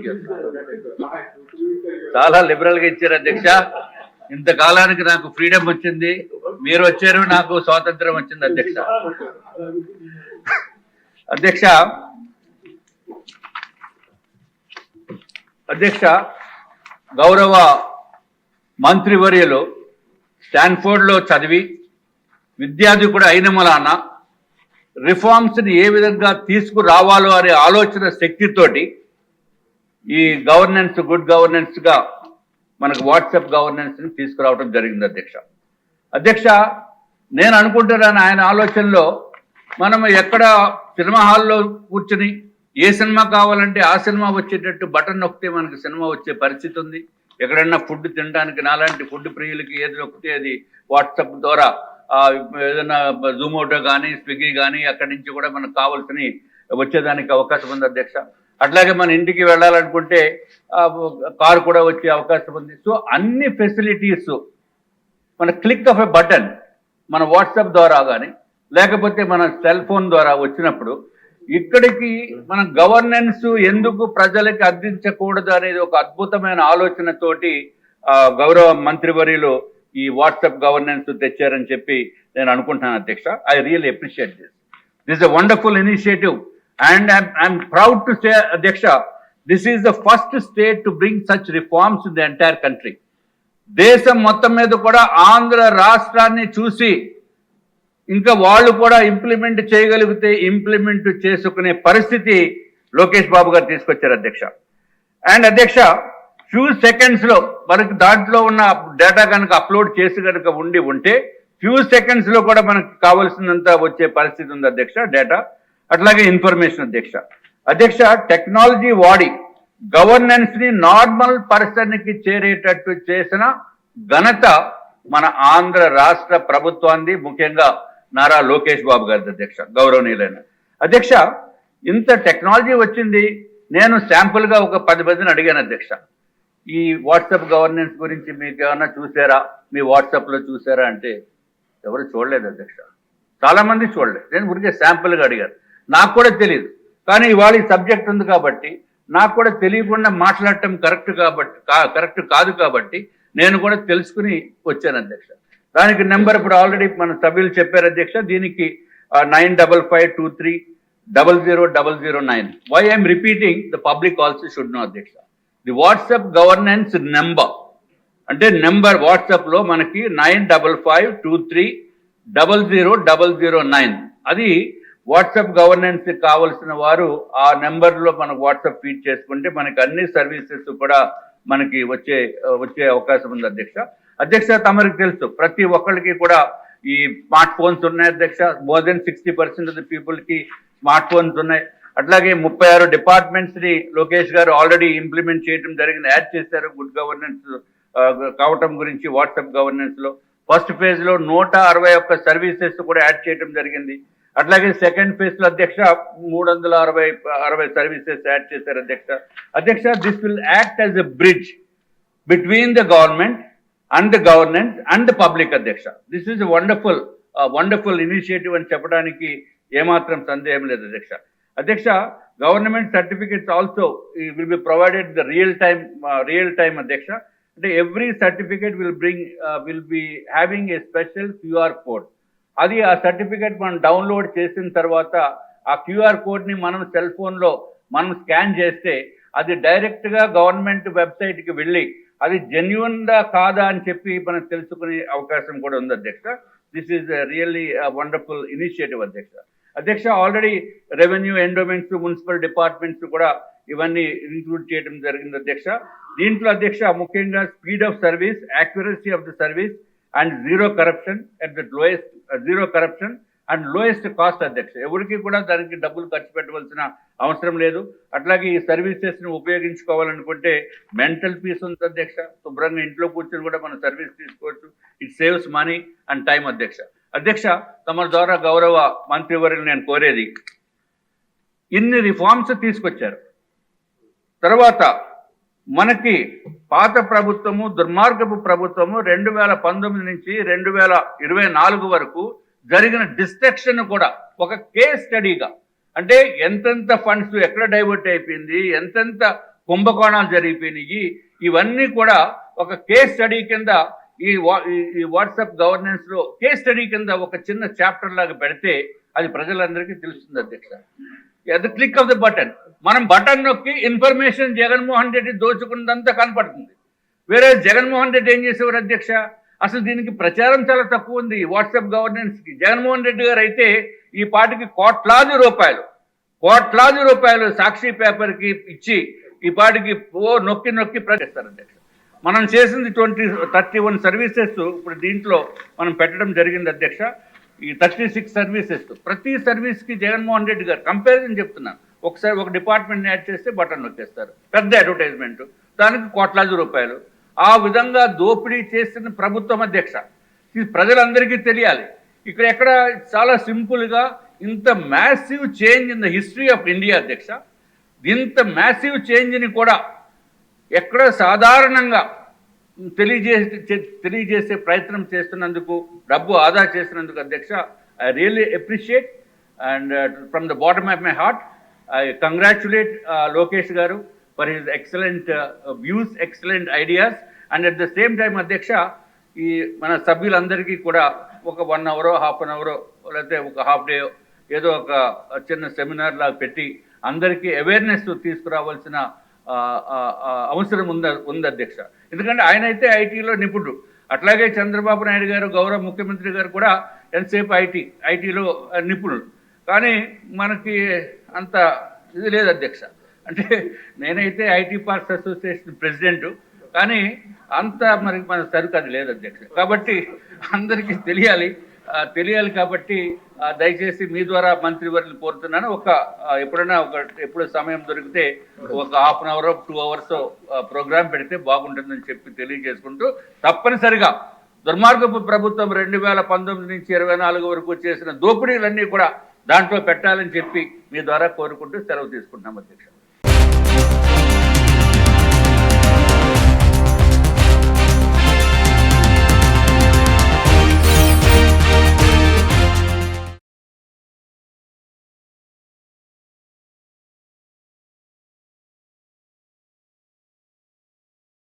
Thank you. చాలా లిబరల్గా ఇచ్చారు అధ్యక్ష. ఇంతకాలానికి నాకు ఫ్రీడమ్ వచ్చింది, మీరు వచ్చారు, నాకు స్వాతంత్రం వచ్చింది అధ్యక్ష. అధ్యక్ష అధ్యక్ష గౌరవ మంత్రివర్యులు స్టాన్ఫోర్డ్లో చదివి విద్యార్థి కూడా అయిన మూలాన రిఫార్మ్స్ని ఏ విధంగా తీసుకురావాలో అనే ఆలోచన శక్తితోటి ఈ గవర్నెన్స్ గుడ్ గవర్నెన్స్గా మనకు వాట్సాప్ గవర్నెన్స్ని తీసుకురావడం జరిగింది అధ్యక్ష. అధ్యక్ష నేను అనుకుంటున్నాను ఆయన ఆలోచనలో మనం ఎక్కడ సినిమా హాల్లో కూర్చుని ఏ సినిమా కావాలంటే ఆ సినిమా వచ్చేటట్టు బటన్ నొక్కితే మనకి సినిమా వచ్చే పరిస్థితి ఉంది. ఎక్కడన్నా ఫుడ్ తినడానికి నాలాంటి ఫుడ్ ప్రియులకి ఏది నొక్కితే అది వాట్సాప్ ద్వారా ఏదైనా జూమోటో కానీ స్విగ్గీ కానీ అక్కడి నుంచి కూడా మనకు కావాల్సిన వచ్చేదానికి అవకాశం ఉంది అధ్యక్ష. అట్లాగే మన ఇంటికి వెళ్ళాలనుకుంటే కారు కూడా వచ్చే అవకాశం ఉంది. సో అన్ని ఫెసిలిటీస్ మన క్లిక్ ఆఫ్ ఎ బటన్ మన వాట్సాప్ ద్వారా కానీ లేకపోతే మన సెల్ ఫోన్ ద్వారా వచ్చినప్పుడు ఇక్కడికి మన గవర్నెన్స్ ఎందుకు ప్రజలకి అందించకూడదు అనేది ఒక అద్భుతమైన ఆలోచనతోటి గౌరవ మంత్రివర్యులు ఈ వాట్సాప్ గవర్నెన్స్ తెచ్చారని చెప్పి నేను అనుకుంటున్నాను అధ్యక్ష. I really appreciate this a wonderful initiative and I'm proud to say అధ్యక్ష, this is the first state to bring such reforms in the entire country. దేశం మొత్తం మీద కూడా ఆంధ్ర రాష్ట్రాన్ని చూసి ఇంకా వాళ్ళు కూడా ఇంప్లిమెంట్ చేయగలిగితే ఇంప్లిమెంట్ చేసుకునే పరిస్థితి లోకేష్ బాబు గారు తీసుకొచ్చారు అధ్యక్ష. అండ్ అధ్యక్ష ఫ్యూ సెకండ్స్లో మనకి దాంట్లో ఉన్న డేటా కనుక అప్లోడ్ చేసి కనుక ఉంటే ఫ్యూ సెకండ్స్లో కూడా మనకు కావాల్సినంత వచ్చే పరిస్థితి ఉంది అధ్యక్ష, డేటా అట్లాగే ఇన్ఫర్మేషన్ అధ్యక్ష. అధ్యక్ష టెక్నాలజీ వాడి గవర్నెన్స్ని నార్మల్ పర్సన్కి చేరేటట్టు చేసిన ఘనత మన ఆంధ్ర రాష్ట్ర ప్రభుత్వాన్ని, ముఖ్యంగా నారా లోకేష్ బాబు గారి అధ్యక్ష, గౌరవనీయులైన అధ్యక్ష. ఇంత టెక్నాలజీ వచ్చింది. నేను శాంపుల్గా ఒక 10 మందిని అడిగాను అధ్యక్ష, ఈ వాట్సాప్ గవర్నెన్స్ గురించి మీకు ఏమన్నా చూసారా, మీ వాట్సాప్లో చూసారా అంటే ఎవరు చూడలేదు అధ్యక్ష, చాలామంది చూడలేదు. నేను ఊరికే శాంపుల్గా అడిగాను, నాకు కూడా తెలియదు. కానీ ఇవాళ ఈ సబ్జెక్ట్ ఉంది కాబట్టి నాకు కూడా తెలియకుండా మాట్లాడటం కరెక్ట్ కాదు కాబట్టి నేను కూడా తెలుసుకుని వచ్చాను అధ్యక్ష. దానికి నెంబర్ ఇప్పుడు ఆల్రెడీ మన సభ్యులు చెప్పారు అధ్యక్ష, దీనికి 9552300009. Why I'm repeating, the public also should know అధ్యక్ష. ది వాట్సాప్ గవర్నెన్స్ నెంబర్ అంటే నెంబర్ వాట్సాప్లో మనకి 9552300009. అది వాట్సాప్ గవర్నెన్స్ కావలసిన వారు ఆ నెంబర్లో మనకు వాట్సాప్ ఫీడ్ చేసుకుంటే మనకి అన్ని సర్వీసెస్ కూడా మనకి వచ్చే అవకాశం ఉంది అధ్యక్ష. అధ్యక్ష తమరికి తెలుసు ప్రతి ఒక్కరికి కూడా ఈ స్మార్ట్ ఫోన్స్ ఉన్నాయి అధ్యక్ష. మోర్ దెన్ 60% ఆఫ్ ది పీపుల్కి స్మార్ట్ ఫోన్స్ ఉన్నాయి. అట్లాగే 36 డిపార్ట్మెంట్స్ని లోకేష్ గారు ఆల్రెడీ ఇంప్లిమెంట్ చేయడం జరిగింది, యాడ్ చేశారు గుడ్ గవర్నెన్స్ కావటం గురించి వాట్సాప్ గవర్నెన్స్లో. ఫస్ట్ ఫేజ్లో 161 సర్వీసెస్ కూడా యాడ్ చేయడం జరిగింది. అట్లాగే సెకండ్ ఫేజ్లో అధ్యక్ష 360 సర్వీసెస్ యాడ్ చేశారు అధ్యక్ష. అధ్యక్ష this will act as a bridge between the government and the governance and the public అధ్యక్ష. దిస్ ఈజ్ వండర్ఫుల్ ఇనిషియేటివ్ అని చెప్పడానికి ఏమాత్రం సందేహం లేదు అధ్యక్ష. అధ్యక్ష government certificates also will be provided the real time అధ్యక్ష. అంటే every certificate will be having a special QR code. అది ఆ సర్టిఫికేట్ మనం డౌన్లోడ్ చేసిన తర్వాత ఆ QR కోడ్ని మనం సెల్ ఫోన్లో మనం స్కాన్ చేస్తే అది డైరెక్ట్గా గవర్నమెంట్ వెబ్సైట్కి వెళ్ళి అది జెన్యున్గా కాదా అని చెప్పి మనం తెలుసుకునే అవకాశం కూడా ఉంది అధ్యక్ష. This is really wonderful initiative అధ్యక్ష. అధ్యక్ష already revenue, endowments, municipal departments కూడా ఇవన్నీ ఇంక్లూడ్ చేయడం జరిగింది అధ్యక్ష. దీంట్లో అధ్యక్ష ముఖ్యంగా speed of service, accuracy of the service and zero corruption and lowest cost అధ్యక్ష. ఎవరికి కూడా దానికి డబ్బులు ఖర్చు పెట్టవలసిన అవసరం లేదు. అట్లాగే ఈ సర్వీసెస్ని ఉపయోగించుకోవాలనుకుంటే మెంటల్ పీస్ ఉంది అధ్యక్ష. శుభ్రంగా ఇంట్లో కూర్చొని కూడా మనం సర్వీస్ తీసుకోవచ్చు. It saves money and time అధ్యక్ష. అధ్యక్ష తమ ద్వారా గౌరవ మంత్రివర్యులు నేను కోరేది, ఇన్ని రిఫార్మ్స్ తీసుకొచ్చారు, తర్వాత మనకి పాత ప్రభుత్వము, దుర్మార్గపు ప్రభుత్వము 2019 నుంచి 2024 వరకు జరిగిన డిస్ట్రక్షన్ కూడా ఒక కేస్ స్టడీగా, అంటే ఎంతెంత ఫండ్స్ ఎక్కడ డైవర్ట్ అయిపోయింది, ఎంతెంత కుంభకోణాలు జరిగిపోయినాయి. ఇవన్నీ కూడా ఒక కేస్ స్టడీ కింద ఈ వాట్సాప్ గవర్నెన్స్ లో కేస్ స్టడీ కింద ఒక చిన్న చాప్టర్ లాగా పెడితే అది ప్రజలందరికీ తెలుస్తుంది అధ్యక్ష. At the click of the button మనం బటన్ నొక్కి ఇన్ఫర్మేషన్ జగన్మోహన్ రెడ్డి దోచుకున్నదంతా కనపడుతుంది. వేరే జగన్మోహన్ రెడ్డి ఏం చేసేవారు అధ్యక్ష? అసలు దీనికి ప్రచారం చాలా తక్కువ ఉంది వాట్సాప్ గవర్నెన్స్ కి. జగన్మోహన్ రెడ్డి గారు అయితే ఈ పాటికి కోట్లాది రూపాయలు సాక్షి పేపర్ కి ఇచ్చి ఈ పాటికి నొక్కి ప్రకటిస్తారు అధ్యక్ష. మనం చేసింది 31 సర్వీసెస్ ఇప్పుడు దీంట్లో మనం పెట్టడం జరిగింది అధ్యక్ష. ఈ 36 సర్వీసెస్, ప్రతి సర్వీస్కి జగన్మోహన్ రెడ్డి గారు కంపారిజన్ చెప్తున్నాను. ఒకసారి ఒక డిపార్ట్మెంట్ యాడ్ చేస్తే బటన్ నొక్కేస్తారు, పెద్ద అడ్వర్టైజ్మెంట్, దానికి కోట్లాది రూపాయలు. ఆ విధంగా దోపిడీ చేసిన ప్రభుత్వం అధ్యక్ష. ఇది ప్రజలందరికీ తెలియాలి. ఇక్కడ ఎక్కడ చాలా సింపుల్గా ఇంత massive change in the history of India అధ్యక్ష. ఇంత మ్యాసివ్ చేంజ్ని కూడా ఎక్కడ సాధారణంగా తెలియజేసే ప్రయత్నం చేస్తున్నందుకు, డబ్బు ఆదా చేస్తున్నందుకు అధ్యక్ష, I really appreciate and from the bottom of my heart I congratulate Lokesh garu for his excellent views, excellent ideas. And at the same time అధ్యక్ష, ఈ మన సభ్యులందరికీ కూడా ఒక 1 అవరో హాఫ్ అన్ అవరో లేకపోతే ఒక హాఫ్ డే ఏదో ఒక చిన్న సెమినార్ లాగా పెట్టి అందరికీ అవేర్నెస్ తీసుకురావాల్సిన అవసరం ఉంది అధ్యక్ష. ఎందుకంటే ఆయన అయితే ఐటీలో నిపుణుడు, అట్లాగే చంద్రబాబు నాయుడు గారు గౌరవ ముఖ్యమంత్రి గారు కూడా ఎంతసేపు ఐటీలో నిపుణుడు. కానీ మనకి అంత ఇది లేదు అధ్యక్ష. అంటే నేనైతే ఐటీ పార్క్స్ అసోసియేషన్ ప్రెసిడెంట్, కానీ అంత మన సరుకు అది లేదు అధ్యక్ష. కాబట్టి అందరికీ తెలియాలి కాబట్టి దయచేసి మీ ద్వారా మంత్రివర్యులు కోరుతున్నాను. ఎప్పుడు సమయం దొరికితే ఒక half an hour 2 hours program పెడితే బాగుంటుందని చెప్పి తెలియజేసుకుంటూ, తప్పనిసరిగా దుర్మార్గపు ప్రభుత్వం 2019 నుంచి 24 వరకు చేసిన దోపిడీలన్నీ కూడా దాంట్లో పెట్టాలని చెప్పి మీ ద్వారా కోరుకుంటూ సెలవు తీసుకుంటున్నాం అధ్యక్ష.